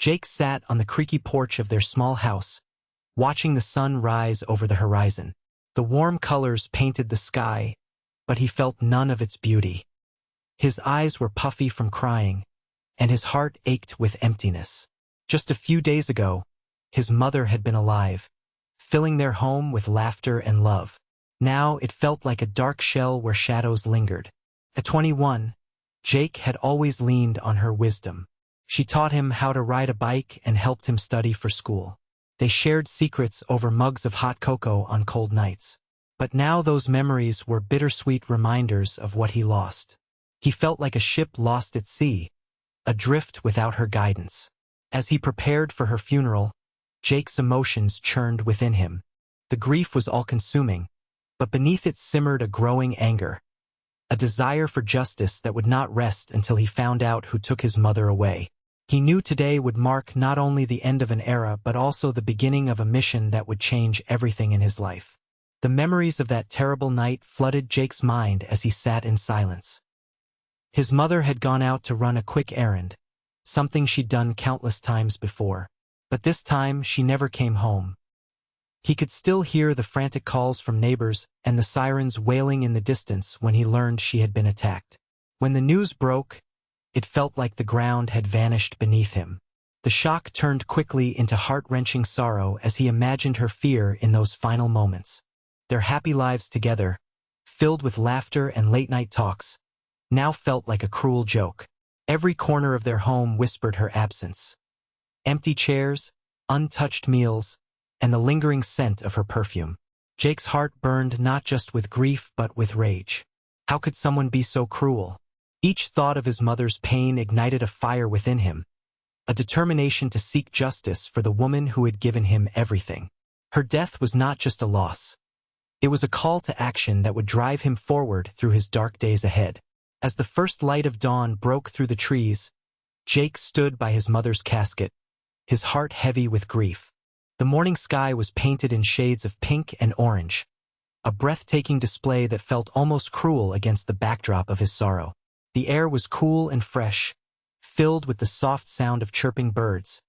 Jake sat on the creaky porch of their small house, watching the sun rise over the horizon. The warm colors painted the sky, but he felt none of its beauty. His eyes were puffy from crying, and his heart ached with emptiness. Just a few days ago, his mother had been alive, filling their home with laughter and love. Now it felt like a dark shell where shadows lingered. At 21, Jake had always leaned on her wisdom. She taught him how to ride a bike and helped him study for school. They shared secrets over mugs of hot cocoa on cold nights. But now those memories were bittersweet reminders of what he lost. He felt like a ship lost at sea, adrift without her guidance. As he prepared for her funeral, Jake's emotions churned within him. The grief was all-consuming, but beneath it simmered a growing anger, a desire for justice that would not rest until he found out who took his mother away. He knew today would mark not only the end of an era but also the beginning of a mission that would change everything in his life. The memories of that terrible night flooded Jake's mind as he sat in silence. His mother had gone out to run a quick errand, something she'd done countless times before. But this time she never came home. He could still hear the frantic calls from neighbors and the sirens wailing in the distance when he learned she had been attacked. When the news broke, it felt like the ground had vanished beneath him. The shock turned quickly into heart-wrenching sorrow as he imagined her fear in those final moments. Their happy lives together, filled with laughter and late-night talks, now felt like a cruel joke. Every corner of their home whispered her absence. Empty chairs, untouched meals, and the lingering scent of her perfume. Jake's heart burned not just with grief but with rage. How could someone be so cruel? Each thought of his mother's pain ignited a fire within him, a determination to seek justice for the woman who had given him everything. Her death was not just a loss. It was a call to action that would drive him forward through his dark days ahead. As the first light of dawn broke through the trees, Jake stood by his mother's casket, his heart heavy with grief. The morning sky was painted in shades of pink and orange, a breathtaking display that felt almost cruel against the backdrop of his sorrow. The air was cool and fresh, filled with the soft sound of chirping birds,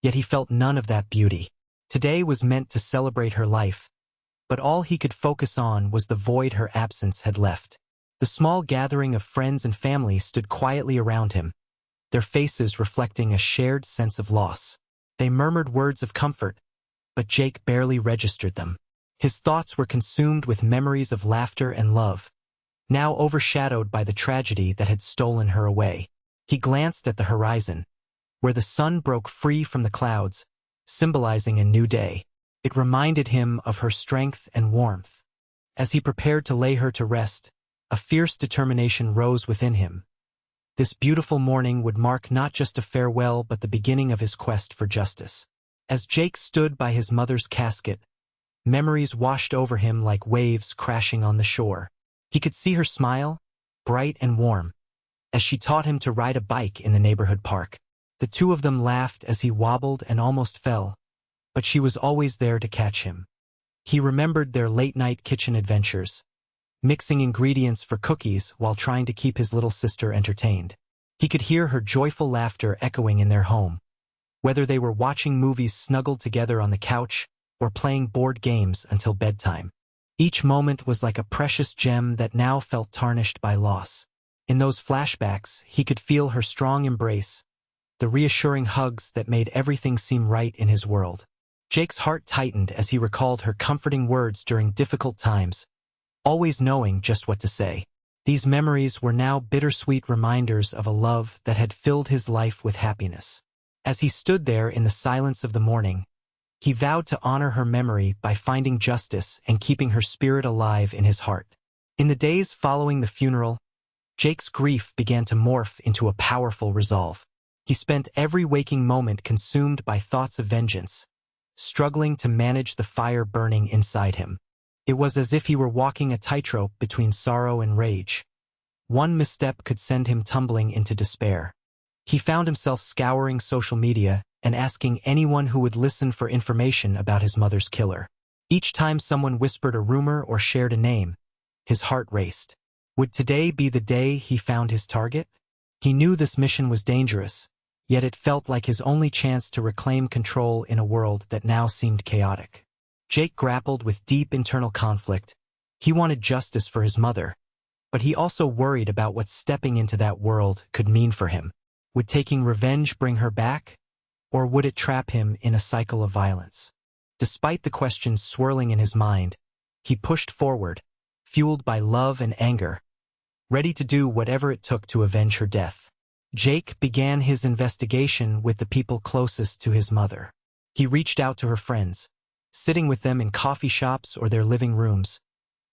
yet he felt none of that beauty. Today was meant to celebrate her life, but all he could focus on was the void her absence had left. The small gathering of friends and family stood quietly around him, their faces reflecting a shared sense of loss. They murmured words of comfort, but Jake barely registered them. His thoughts were consumed with memories of laughter and love, now overshadowed by the tragedy that had stolen her away. He glanced at the horizon, where the sun broke free from the clouds, symbolizing a new day. It reminded him of her strength and warmth. As he prepared to lay her to rest, a fierce determination rose within him. This beautiful morning would mark not just a farewell but the beginning of his quest for justice. As Jake stood by his mother's casket, memories washed over him like waves crashing on the shore. He could see her smile, bright and warm, as she taught him to ride a bike in the neighborhood park. The two of them laughed as he wobbled and almost fell, but she was always there to catch him. He remembered their late-night kitchen adventures, mixing ingredients for cookies while trying to keep his little sister entertained. He could hear her joyful laughter echoing in their home, whether they were watching movies snuggled together on the couch or playing board games until bedtime. Each moment was like a precious gem that now felt tarnished by loss. In those flashbacks, he could feel her strong embrace, the reassuring hugs that made everything seem right in his world. Jake's heart tightened as he recalled her comforting words during difficult times, always knowing just what to say. These memories were now bittersweet reminders of a love that had filled his life with happiness. As he stood there in the silence of the morning, he vowed to honor her memory by finding justice and keeping her spirit alive in his heart. In the days following the funeral, Jake's grief began to morph into a powerful resolve. He spent every waking moment consumed by thoughts of vengeance, struggling to manage the fire burning inside him. It was as if he were walking a tightrope between sorrow and rage. One misstep could send him tumbling into despair. He found himself scouring social media and asking anyone who would listen for information about his mother's killer. Each time someone whispered a rumor or shared a name, his heart raced. Would today be the day he found his target? He knew this mission was dangerous, yet it felt like his only chance to reclaim control in a world that now seemed chaotic. Jake grappled with deep internal conflict. He wanted justice for his mother, but he also worried about what stepping into that world could mean for him. Would taking revenge bring her back, or would it trap him in a cycle of violence? Despite the questions swirling in his mind, he pushed forward, fueled by love and anger, ready to do whatever it took to avenge her death. Jake began his investigation with the people closest to his mother. He reached out to her friends, sitting with them in coffee shops or their living rooms,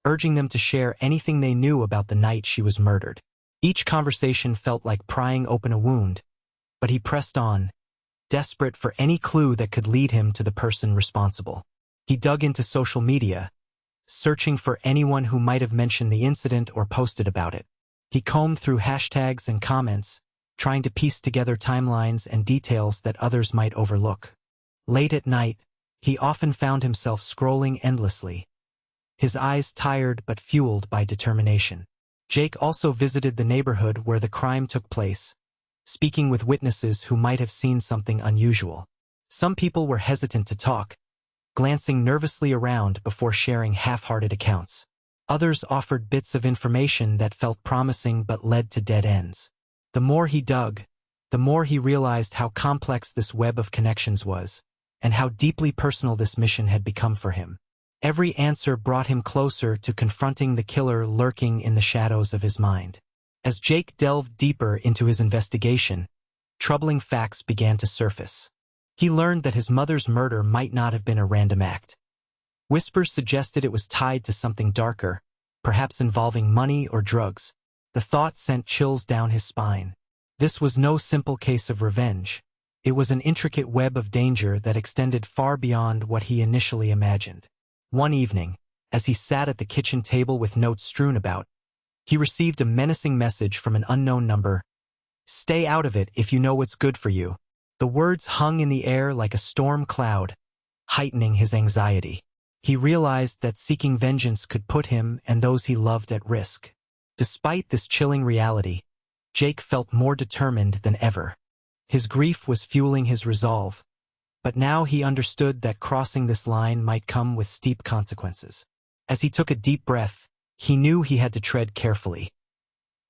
urging them to share anything they knew about the night she was murdered. Each conversation felt like prying open a wound, but he pressed on, desperate for any clue that could lead him to the person responsible. He dug into social media, searching for anyone who might have mentioned the incident or posted about it. He combed through hashtags and comments, trying to piece together timelines and details that others might overlook. Late at night, he often found himself scrolling endlessly, his eyes tired but fueled by determination. Jake also visited the neighborhood where the crime took place, speaking with witnesses who might have seen something unusual. Some people were hesitant to talk, glancing nervously around before sharing half-hearted accounts. Others offered bits of information that felt promising but led to dead ends. The more he dug, the more he realized how complex this web of connections was, and how deeply personal this mission had become for him. Every answer brought him closer to confronting the killer lurking in the shadows of his mind. As Jake delved deeper into his investigation, troubling facts began to surface. He learned that his mother's murder might not have been a random act. Whispers suggested it was tied to something darker, perhaps involving money or drugs. The thought sent chills down his spine. This was no simple case of revenge. It was an intricate web of danger that extended far beyond what he initially imagined. One evening, as he sat at the kitchen table with notes strewn about, he received a menacing message from an unknown number. "Stay out of it if you know what's good for you." The words hung in the air like a storm cloud, heightening his anxiety. He realized that seeking vengeance could put him and those he loved at risk. Despite this chilling reality, Jake felt more determined than ever. His grief was fueling his resolve, but now he understood that crossing this line might come with steep consequences. As he took a deep breath, he knew he had to tread carefully.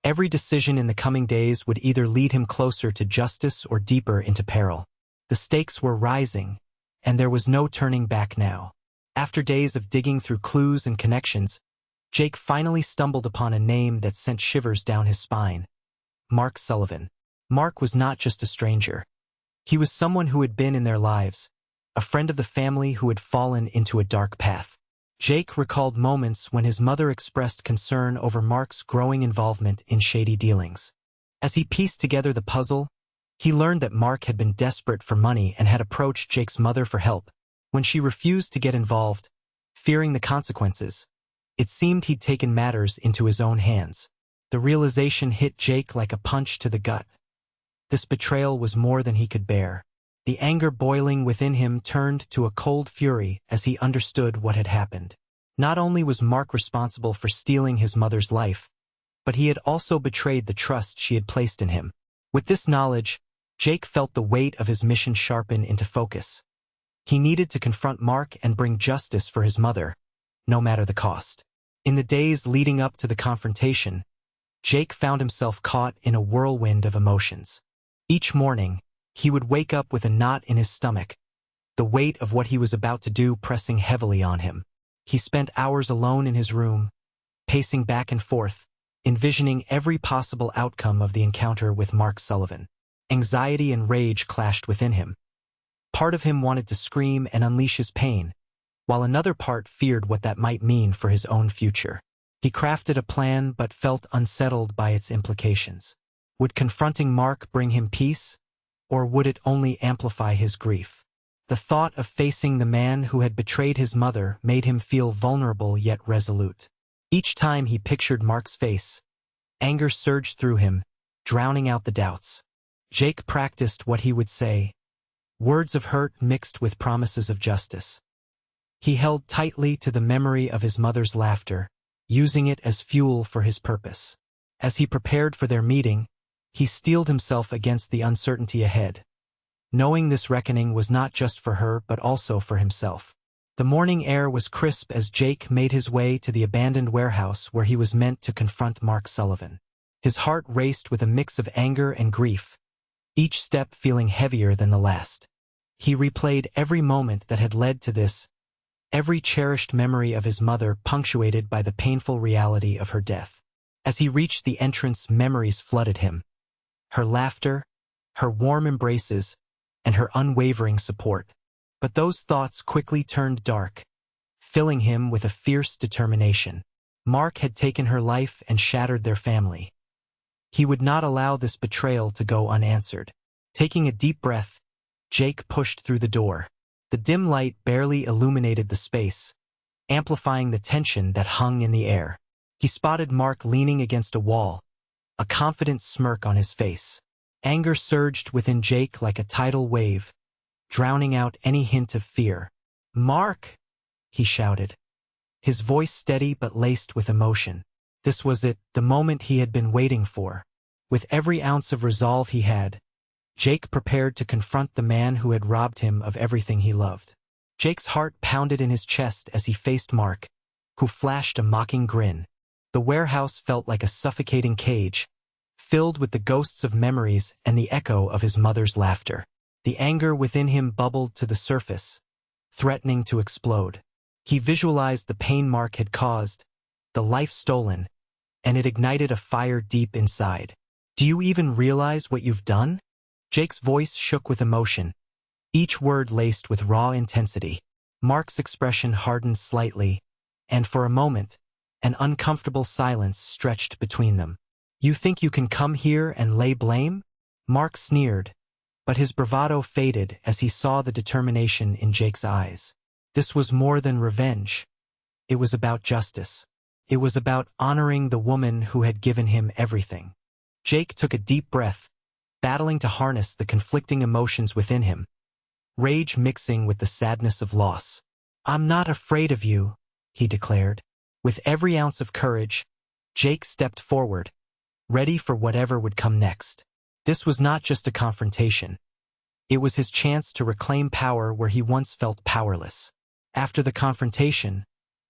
Every decision in the coming days would either lead him closer to justice or deeper into peril. The stakes were rising, and there was no turning back now. After days of digging through clues and connections, Jake finally stumbled upon a name that sent shivers down his spine. Mark Sullivan. Mark was not just a stranger. He was someone who had been in their lives, a friend of the family who had fallen into a dark path. Jake recalled moments when his mother expressed concern over Mark's growing involvement in shady dealings. As he pieced together the puzzle, he learned that Mark had been desperate for money and had approached Jake's mother for help. When she refused to get involved, fearing the consequences, it seemed he'd taken matters into his own hands. The realization hit Jake like a punch to the gut. This betrayal was more than he could bear. The anger boiling within him turned to a cold fury as he understood what had happened. Not only was Mark responsible for stealing his mother's life, but he had also betrayed the trust she had placed in him. With this knowledge, Jake felt the weight of his mission sharpen into focus. He needed to confront Mark and bring justice for his mother, no matter the cost. In the days leading up to the confrontation, Jake found himself caught in a whirlwind of emotions. Each morning, he would wake up with a knot in his stomach, the weight of what he was about to do pressing heavily on him. He spent hours alone in his room, pacing back and forth, envisioning every possible outcome of the encounter with Mark Sullivan. Anxiety and rage clashed within him. Part of him wanted to scream and unleash his pain, while another part feared what that might mean for his own future. He crafted a plan but felt unsettled by its implications. Would confronting Mark bring him peace, or would it only amplify his grief? The thought of facing the man who had betrayed his mother made him feel vulnerable yet resolute. Each time he pictured Mark's face, anger surged through him, drowning out the doubts. Jake practiced what he would say, words of hurt mixed with promises of justice. He held tightly to the memory of his mother's laughter, using it as fuel for his purpose. As he prepared for their meeting, He steeled himself against the uncertainty ahead, knowing this reckoning was not just for her but also for himself. The morning air was crisp as Jake made his way to the abandoned warehouse where he was meant to confront Mark Sullivan. His heart raced with a mix of anger and grief, each step feeling heavier than the last. He replayed every moment that had led to this, every cherished memory of his mother punctuated by the painful reality of her death. As he reached the entrance, memories flooded him. Her laughter, her warm embraces, and her unwavering support. But those thoughts quickly turned dark, filling him with a fierce determination. Mark had taken her life and shattered their family. He would not allow this betrayal to go unanswered. Taking a deep breath, Jake pushed through the door. The dim light barely illuminated the space, amplifying the tension that hung in the air. He spotted Mark leaning against a wall, a confident smirk on his face. Anger surged within Jake like a tidal wave, drowning out any hint of fear. "Mark!" he shouted, his voice steady but laced with emotion. This was it, the moment he had been waiting for. With every ounce of resolve he had, Jake prepared to confront the man who had robbed him of everything he loved. Jake's heart pounded in his chest as he faced Mark, who flashed a mocking grin. The warehouse felt like a suffocating cage, filled with the ghosts of memories and the echo of his mother's laughter. The anger within him bubbled to the surface, threatening to explode. He visualized the pain Mark had caused, the life stolen, and it ignited a fire deep inside. "Do you even realize what you've done?" Jake's voice shook with emotion, each word laced with raw intensity. Mark's expression hardened slightly, and for a moment, an uncomfortable silence stretched between them. "You think you can come here and lay blame?" Mark sneered, but his bravado faded as he saw the determination in Jake's eyes. This was more than revenge. It was about justice. It was about honoring the woman who had given him everything. Jake took a deep breath, battling to harness the conflicting emotions within him, rage mixing with the sadness of loss. "I'm not afraid of you," he declared. With every ounce of courage, Jake stepped forward, ready for whatever would come next. This was not just a confrontation. It was his chance to reclaim power where he once felt powerless. After the confrontation,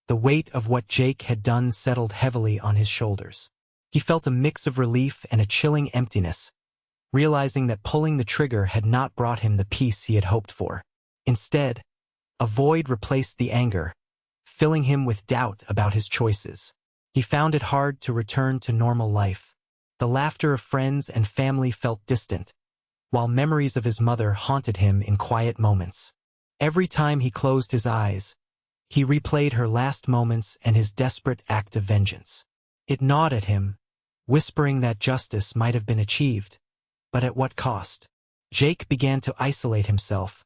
the weight of what Jake had done settled heavily on his shoulders. He felt a mix of relief and a chilling emptiness, realizing that pulling the trigger had not brought him the peace he had hoped for. Instead, a void replaced the anger, filling him with doubt about his choices. He found it hard to return to normal life. The laughter of friends and family felt distant, while memories of his mother haunted him in quiet moments. Every time he closed his eyes, he replayed her last moments and his desperate act of vengeance. It gnawed at him, whispering that justice might have been achieved, but at what cost? Jake began to isolate himself,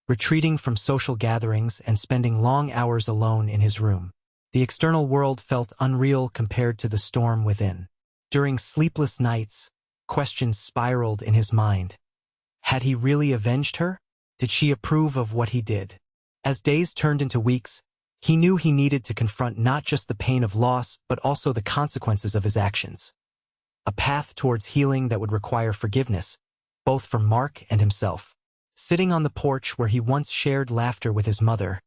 retreating from social gatherings and spending long hours alone in his room. The external world felt unreal compared to the storm within. During sleepless nights, questions spiraled in his mind. Had he really avenged her? Did she approve of what he did? As days turned into weeks, he knew he needed to confront not just the pain of loss but also the consequences of his actions. A path towards healing that would require forgiveness, both from Mark and himself. Sitting on the porch where he once shared laughter with his mother,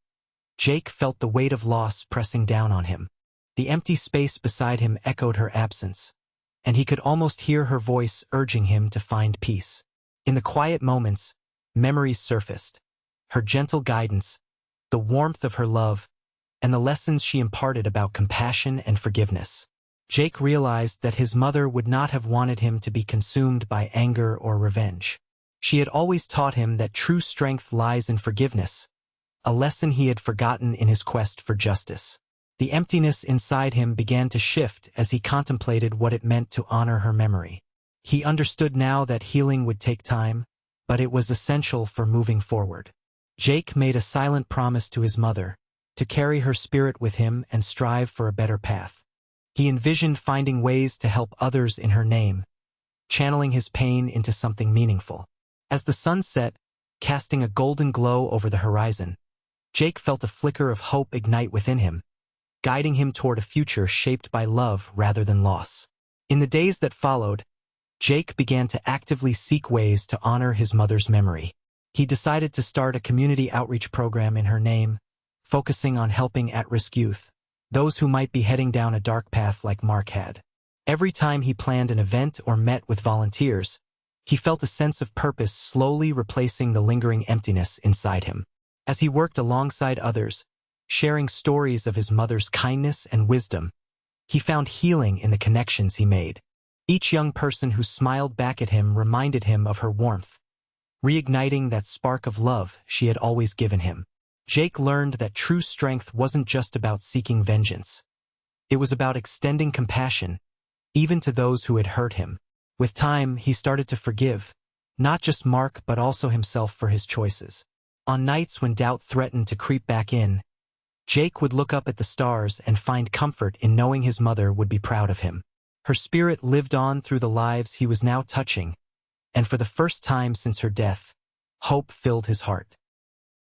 Jake felt the weight of loss pressing down on him. The empty space beside him echoed her absence, and he could almost hear her voice urging him to find peace. In the quiet moments, memories surfaced, her gentle guidance, the warmth of her love, and the lessons she imparted about compassion and forgiveness. Jake realized that his mother would not have wanted him to be consumed by anger or revenge. She had always taught him that true strength lies in forgiveness, a lesson he had forgotten in his quest for justice. The emptiness inside him began to shift as he contemplated what it meant to honor her memory. He understood now that healing would take time, but it was essential for moving forward. Jake made a silent promise to his mother, to carry her spirit with him and strive for a better path. He envisioned finding ways to help others in her name, channeling his pain into something meaningful. As the sun set, casting a golden glow over the horizon, Jake felt a flicker of hope ignite within him, guiding him toward a future shaped by love rather than loss. In the days that followed, Jake began to actively seek ways to honor his mother's memory. He decided to start a community outreach program in her name, focusing on helping at-risk youth, those who might be heading down a dark path like Mark had. Every time he planned an event or met with volunteers, he felt a sense of purpose slowly replacing the lingering emptiness inside him. As he worked alongside others, sharing stories of his mother's kindness and wisdom, he found healing in the connections he made. Each young person who smiled back at him reminded him of her warmth, reigniting that spark of love she had always given him. Jake learned that true strength wasn't just about seeking vengeance. It was about extending compassion, even to those who had hurt him. With time, he started to forgive, not just Mark but also himself for his choices. On nights when doubt threatened to creep back in, Jake would look up at the stars and find comfort in knowing his mother would be proud of him. Her spirit lived on through the lives he was now touching, and for the first time since her death, hope filled his heart.